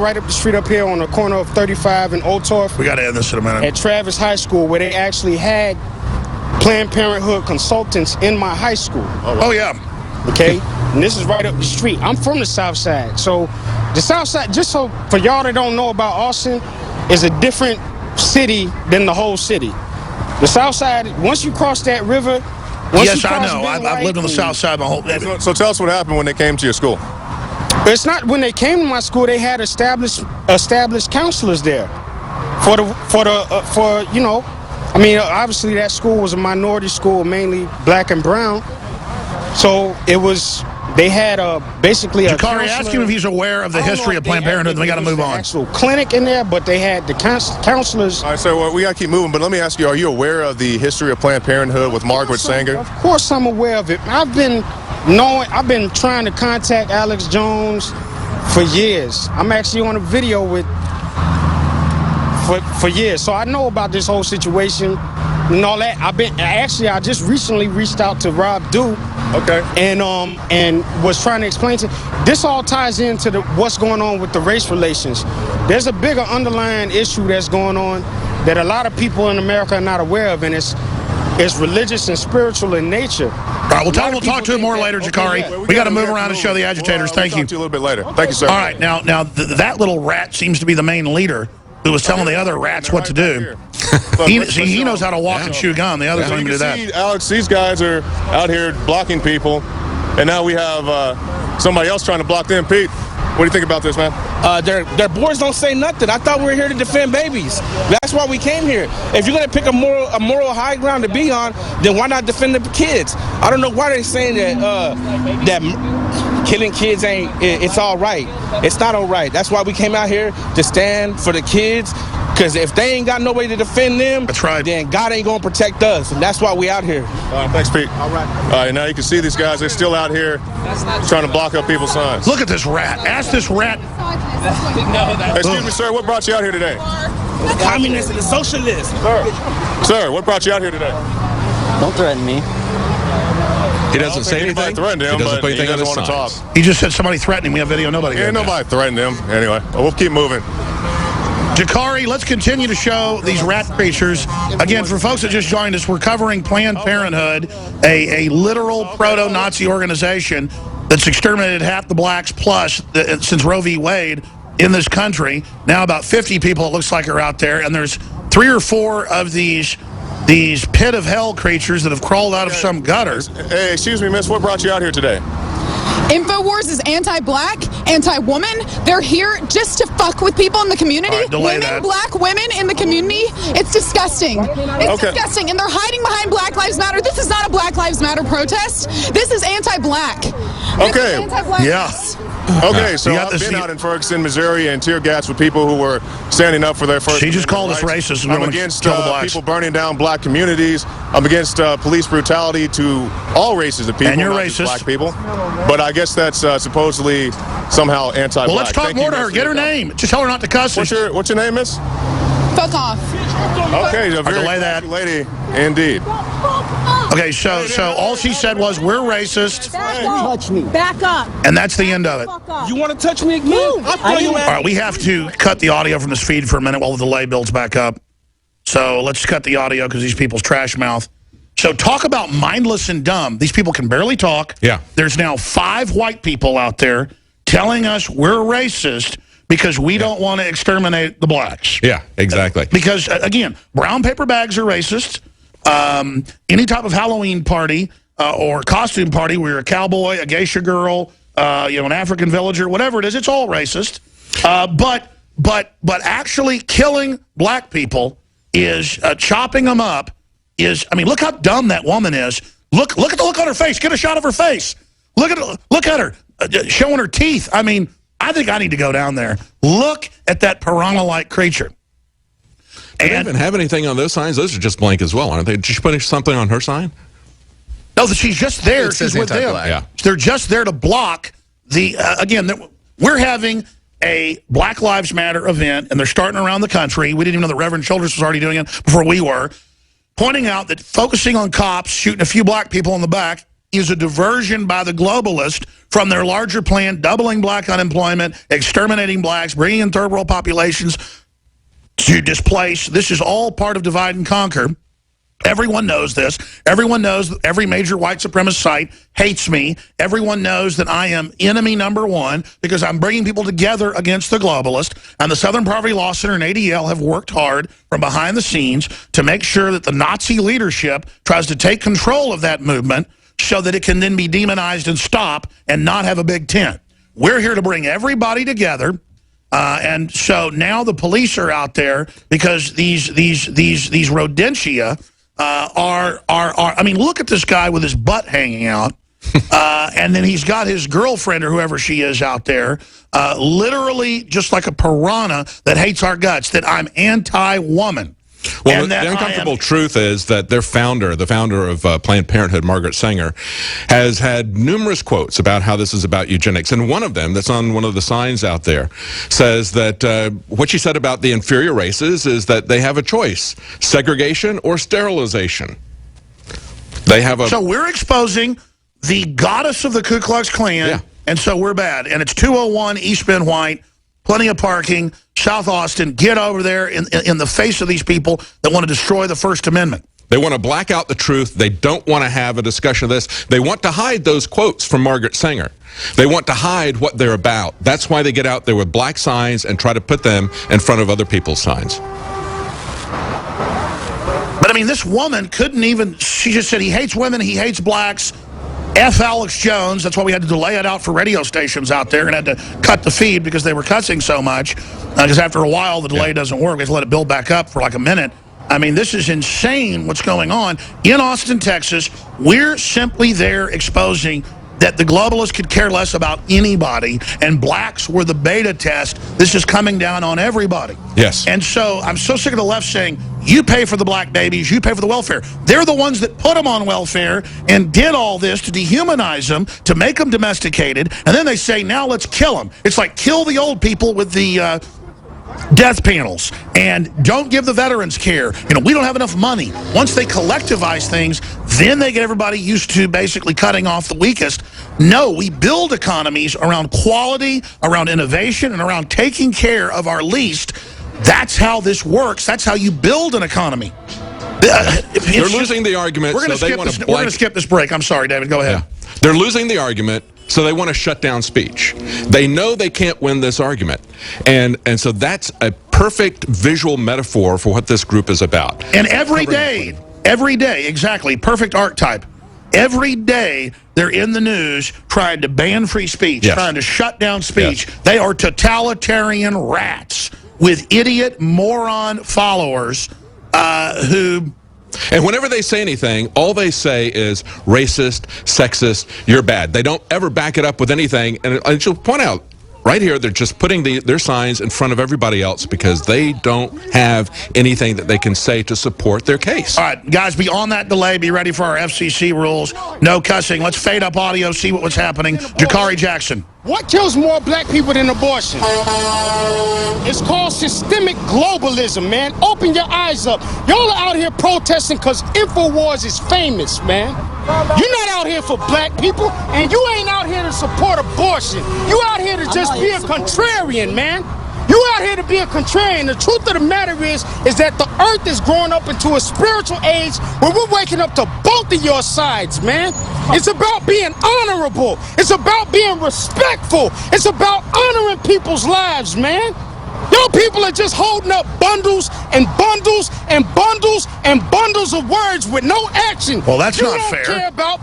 right up the street up here on the corner of 35 and Old Torf. We got to end this in a minute. At Travis High School, where they actually had Planned Parenthood consultants in my high school. Oh, yeah. Okay? And this is right up the street. I'm from the South Side. So the South Side, just so for y'all that don't know about Austin, is a different city than the whole city. The South Side, once you cross that river, yes, I know. I've lived on the South Side my whole life. So tell us what happened when they came to your school. It's not when they came to my school. They had established counselors there for you know. I mean, obviously that school was a minority school, mainly black and brown. So it was. They had basically a Jakari, ask him if he's aware of the history of Planned Parenthood, and we got to move on. Actual clinic in there, but they had the counselors. All right, so we got to keep moving, but let me ask you, are you aware of the history of Planned Parenthood with Margaret Sanger? Of course I'm aware of it. I've been trying to contact Alex Jones for years. I'm actually on a video with for years. So I know about this whole situation and all that. I just recently reached out to Rob Dew. Okay. And was trying to explain to this all ties into what's going on with the race relations. There's a bigger underlying issue that's going on that a lot of people in America are not aware of, and it's religious and spiritual in nature. All right, we'll talk to him more later, Jakari. Okay, we got to move around and show the agitators. Thank you. We'll talk to you a little bit later. Thank you, sir. All right, now that little rat seems to be the main leader who was telling the other rats what to do. He knows how to walk and chew gum. The others don't even do that. Alex, these guys are out here blocking people, and now we have somebody else trying to block them. Pete, what do you think about this, man? Their boards don't say nothing. I thought we were here to defend babies. That's why we came here. If you're gonna pick a moral high ground to be on, then why not defend the kids? I don't know why they're saying that killing kids it's all right. It's not all right. That's why we came out here to stand for the kids. Because if they ain't got nobody to defend them, that's right, then God ain't going to protect us. And that's why we out here. Thanks, Pete. All right, now you can see these guys. They're still out here trying to block up people's signs. Look at this rat. Ask this rat. Excuse me, sir. What brought you out here today? The communists and the socialists. Sir, what brought you out here today? Don't threaten me. He doesn't say anything. He doesn't put anything on his signs. Talk. He just said somebody threatened him. We have video. Nobody. Yeah, nobody threatened him. Anyway, we'll keep moving. Jakari, let's continue to show these rat creatures. Again, for folks that just joined us, we're covering Planned Parenthood, a literal proto-Nazi organization that's exterminated half the blacks plus since Roe v. Wade in this country. Now about 50 people, it looks like, are out there, and there's 3 or 4 of these pit of hell creatures that have crawled out of some gutter. Hey, excuse me, miss, what brought you out here today? InfoWars is anti-black, anti-woman. They're here just to fuck with people in the community. Right, black women in the community. It's disgusting. It's disgusting. And they're hiding behind Black Lives Matter. This is not a Black Lives Matter protest. This is anti-black. Okay. Yeah. Okay, so I've been out in Ferguson, Missouri, and tear gas with people who were standing up for their first. She just called us racist. I'm against people burning down black communities. I'm against police brutality to all races of people, and you're not racist. Just black people. But I guess that's supposedly somehow anti-black. Well, let's talk more to her. Get her name. Just tell her not to cuss. What's your name, miss? Fuck off. Okay, a very delay that lady, indeed. Okay, so all she said was, we're racist. Touch me. Back up. And that's the end of it. You want to touch me again? I'll throw you out. All right, we have to cut the audio from this feed for a minute while the delay builds back up. So let's cut the audio because these people's trash mouth. So talk about mindless and dumb. These people can barely talk. Yeah. There's now 5 white people out there telling us we're racist because we don't want to exterminate the blacks. Yeah, exactly. Because, again, brown paper bags are racist. Any type of Halloween party or costume party where you're a cowboy, a geisha girl, an African villager, whatever it is, it's all racist. But actually killing black people is chopping them up. I mean, look how dumb that woman is. Look at the look on her face. Get a shot of her face. Look at her showing her teeth. I mean, I think I need to go down there. Look at that piranha-like creature. Do they even have anything on those signs? Those are just blank as well, aren't they? Did she put something on her sign? No, she's just there. She's with them. Yeah. They're just there to block the, again, we're having a Black Lives Matter event, and they're starting around the country. We didn't even know that Reverend Childress was already doing it before we were, pointing out that focusing on cops, shooting a few black people in the back is a diversion by the globalist from their larger plan, doubling black unemployment, exterminating blacks, bringing in third world populations to displace. This is all part of divide and conquer. Everyone knows this. Everyone knows every major white supremacist site hates me. Everyone knows that I am enemy number one because I'm bringing people together against the globalist. And the Southern Poverty Law Center and ADL have worked hard from behind the scenes to make sure that the Nazi leadership tries to take control of that movement so that it can then be demonized and stop and not have a big tent. We're here to bring everybody together. And so now the police are out there because these rodentia I mean, look at this guy with his butt hanging out. And then he's got his girlfriend or whoever she is out there, literally just like a piranha that hates our guts, that I'm anti-woman. Well, the uncomfortable truth is that their founder, the founder of Planned Parenthood, Margaret Sanger, has had numerous quotes about how this is about eugenics. And one of them, that's on one of the signs out there, says that what she said about the inferior races is that they have a choice, segregation or sterilization. They have a... So we're exposing the goddess of the Ku Klux Klan, and so we're bad. And it's 201 East Bend White, plenty of parking, South Austin. Get over there in the face of these people that want to destroy the First Amendment. They want to black out the truth. They don't want to have a discussion of this. They want to hide those quotes from Margaret Sanger. They want to hide what they're about. That's why they get out there with black signs and try to put them in front of other people's signs. But, I mean, this woman couldn't even... She just said he hates women, he hates blacks. F. Alex Jones. That's why we had to delay it out for radio stations out there and had to cut the feed because they were cussing so much. Because after a while, the delay doesn't work. We have to let it build back up for like a minute. I mean, this is insane what's going on. In Austin, Texas, we're simply there exposing that the globalists could care less about anybody, and blacks were the beta test. This is coming down on everybody. Yes. And so I'm so sick of the left saying, you pay for the black babies, you pay for the welfare. They're the ones that put them on welfare and did all this to dehumanize them, to make them domesticated, and then they say, now let's kill them. It's like kill the old people with the death panels and don't give the veterans care. You know, we don't have enough money. Once they collectivize things, then they get everybody used to basically cutting off the weakest. No, we build economies around quality, around innovation, and around taking care of our least. That's how this works. That's how you build an economy. They're losing the argument. We're going to skip this break. I'm sorry, David. Go ahead. Yeah. They're losing the argument, so they want to shut down speech. They know they can't win this argument. And so that's a perfect visual metaphor for what this group is about. And every day, exactly, perfect archetype. Every day, they're in the news trying to ban free speech, trying to shut down speech. Yes. They are totalitarian rats with idiot, moron followers who... And whenever they say anything, all they say is racist, sexist, you're bad. They don't ever back it up with anything. And I should point out, right here, they're just putting their signs in front of everybody else because they don't have anything that they can say to support their case. All right, guys, beyond that delay, be ready for our FCC rules. No cussing. Let's fade up audio, see what was happening. Jakari Jackson. What kills more black people than abortion? It's called systemic globalism, man. Open your eyes up. Y'all are out here protesting because InfoWars is famous, man. You're not out here for black people, and you ain't out here to support abortion. You out here to just be a contrarian, man. You out here to be a contrarian. The truth of the matter is that the earth is growing up into a spiritual age where we're waking up to both of your sides, man. It's about being honorable. It's about being respectful. It's about honoring people's lives, man. Y'all people are just holding up bundles and bundles and bundles and bundles of words with no action. Well, that's not fair.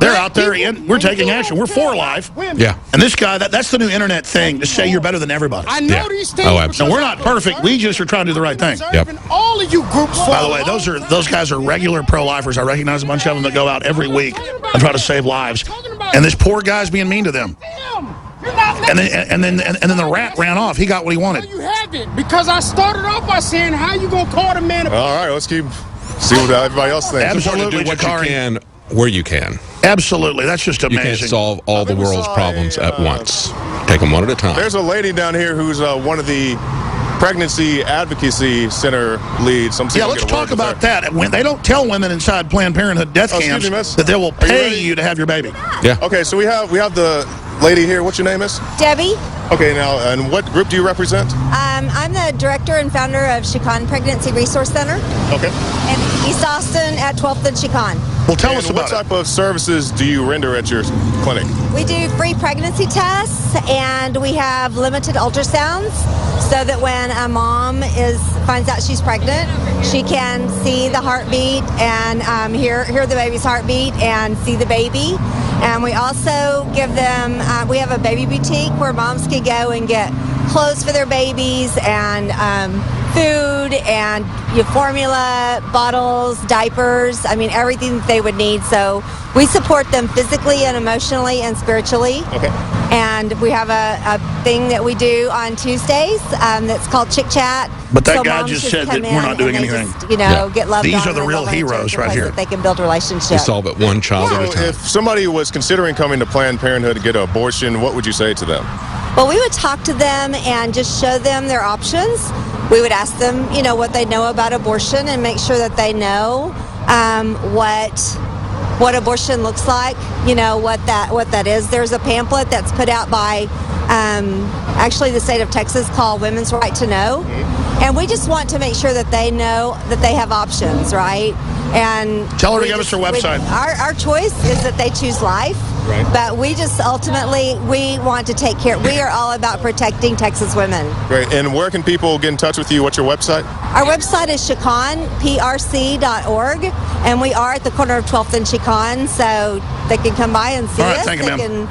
They're out there, and we're taking action. We're for life. Yeah. And this guy, that's the new internet thing, to say you're better than everybody. I know these things. Oh, absolutely. No, we're not perfect. We just are trying to do the right thing. Yep. All of you groups. By the way, those guys are regular pro-lifers. I recognize a bunch of them that go out every week and try to save lives. And this poor guy's being mean to them. And then the rat ran off. He got what he wanted. You have it, because I started off by saying, how you gonna call the man? All right, let's see what everybody else thinks. Absolutely, do what you can where you can. Absolutely, that's just amazing. You can't solve all the world's problems at once. Take them one at a time. There's a lady down here who's one of the pregnancy advocacy center lead. Some Yeah, let's talk about that. When they don't tell women inside Planned Parenthood death excuse camps me, miss. that they will Are you pay ready? you to have your baby. Yeah. Okay, so we have the lady here. What's your name, miss? Debbie. Okay, now, and what group do you represent? I'm the director and founder of Chicon Pregnancy Resource Center Okay. in East Austin at 12th and Chicon. Well, tell And us what about it. type of services do you render at your clinic? We do free pregnancy tests and we have limited ultrasounds so that when a mom finds out she's pregnant, she can see the heartbeat and hear the baby's heartbeat and see the baby. And we also give them, we have a baby boutique where moms can go and get clothes for their babies and food and formula, bottles, diapers, I mean, everything that they would need. So we support them physically and emotionally and spiritually. Okay. And we have a thing that we do on Tuesdays that's called Chick Chat. But that So guy moms just said come that we're not in doing and they anything. just, Yeah. get loved These on are the and real love on heroes each other right so here. that they can build relationships. You solve it one child at a So time. if somebody was considering coming to Planned Parenthood to get an abortion, what would you say to them? Well, we would talk to them and just show them their options. We would ask them, what they know about abortion and make sure that they know what abortion looks like, what that is. There's a pamphlet that's put out by actually the state of Texas called Women's Right to Know. And we just want to make sure that they know that they have options, right? And Tell her to we give us her website. Our choice is that they choose life. Right. But we just ultimately, we want to take care. We are all about protecting Texas women. Great. And where can people get in touch with you? What's your website? Our website is chiconprc.org, and we are at the corner of 12th and Chicon, so they can come by and see All right, us. thank you, ma'am.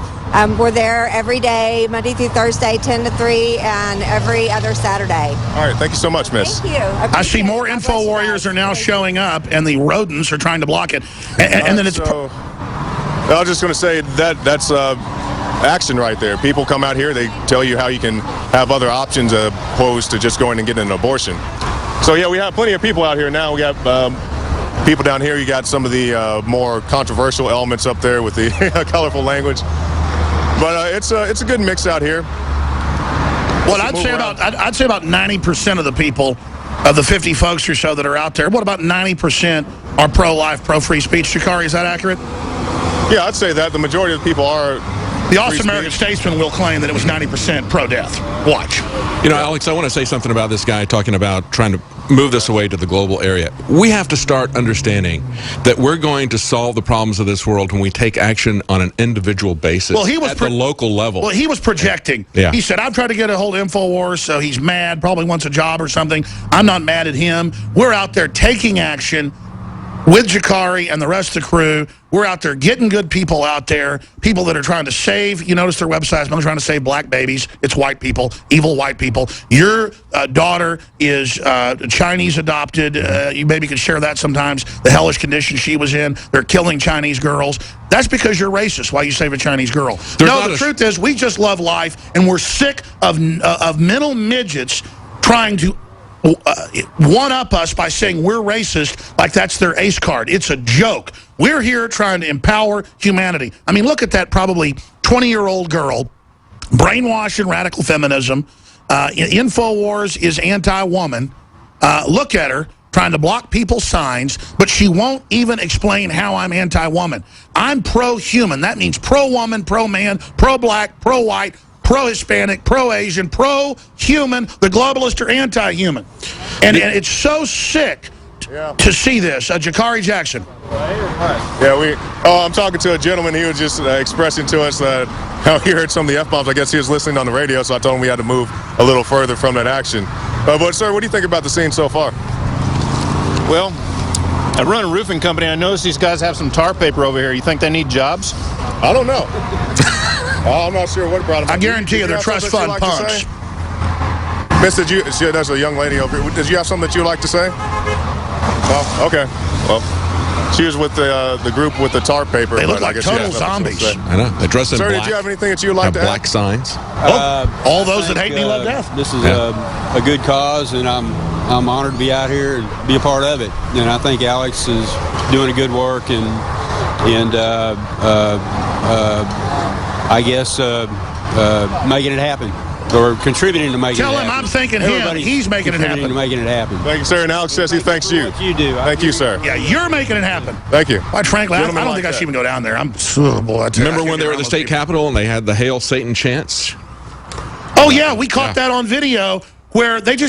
We're there every day, Monday through Thursday, 10 to 3, and every other Saturday. All right. Thank you so much, miss. Thank you. I see appreciate it. more God info bless you warriors guys. are now Thank you. showing up, and the rodents are trying to block it. And then it's So, I was just going to say that's action right there. People come out here, they tell you how you can have other options opposed to just going and getting an abortion. So yeah, we have plenty of people out here now. We got people down here. You got some of the more controversial elements up there with the colorful language. But it's a good mix out here. What I'd say about 90% of the people, of the 50 folks or so that are out there, what about 90% are pro-life, pro-free speech? Shikari, is that accurate? Yeah, I'd say that the majority of the people are. The Austin free American speech. Statesman will claim that it was 90% pro-death. Watch. You know, Alex, I want to say something about this guy talking about trying to move this away to the global area. We have to start understanding that we're going to solve the problems of this world when we take action on an individual basis Well, he was at the local level. Well, he was projecting. Yeah. He said, I've tried to get a hold of InfoWars, so he's mad, probably wants a job or something. I'm not mad at him. We're out there taking action with Jakari and the rest of the crew. We're out there getting good people out there, people that are trying to save, you notice their websites, I'm trying to save black babies. It's white people, evil white people. Your daughter is Chinese adopted. You maybe could share that sometimes, the hellish condition she was in. They're killing Chinese girls. That's because you're racist, why you save a Chinese girl. No, the truth is, we just love life, and we're sick of mental midgets trying to one-up us by saying we're racist like that's their ace card. It's a joke. We're here trying to empower humanity. I mean, look at that probably 20-year-old girl, brainwashed in radical feminism. InfoWars is anti-woman. Look at her trying to block people's signs, but she won't even explain how I'm anti-woman. I'm pro-human. That means pro-woman, pro-man, pro-black, pro-white, pro-Hispanic, pro-Asian, pro-human. The globalists are anti-human. And it's so sick to see this. Jakari Jackson. Yeah, I'm talking to a gentleman. He was just expressing to us that how he heard some of the F-bombs. I guess he was listening on the radio, so I told him we had to move a little further from that action. But, sir, what do you think about the scene so far? Well, I run a roofing company. I noticed these guys have some tar paper over here. You think they need jobs? I don't know. I'm not sure what brought him. I guarantee you they're trust fund punks. Miss, there's a young lady over here. Did you have something that you would like to say? Oh, okay. Well, she was with the group with the tar paper. They look but I like guess she total has something to zombies. say. I know. They dress in Sir, black. did you have anything that you would like have to black add? signs. All those that hate me love death. This is a good cause, and I'm honored to be out here and be a part of it. And I think Alex is doing a good work, and I guess making it happen. or contributing to making Tell it him happen. I'm thanking him. Everybody's He's making it contributing happen. to making it happen. Thank you, sir. And Alex says he thanks you. What you do. Thank you, sir. Yeah, you're making it happen. Thank you. Quite frankly, I Gentlemen don't like think I should that. even go down there. Oh boy, I tell you, I Remember can't when they get were at around the those state people. capitol and they had the Hail Satan chants? Oh yeah, we caught that on video where they just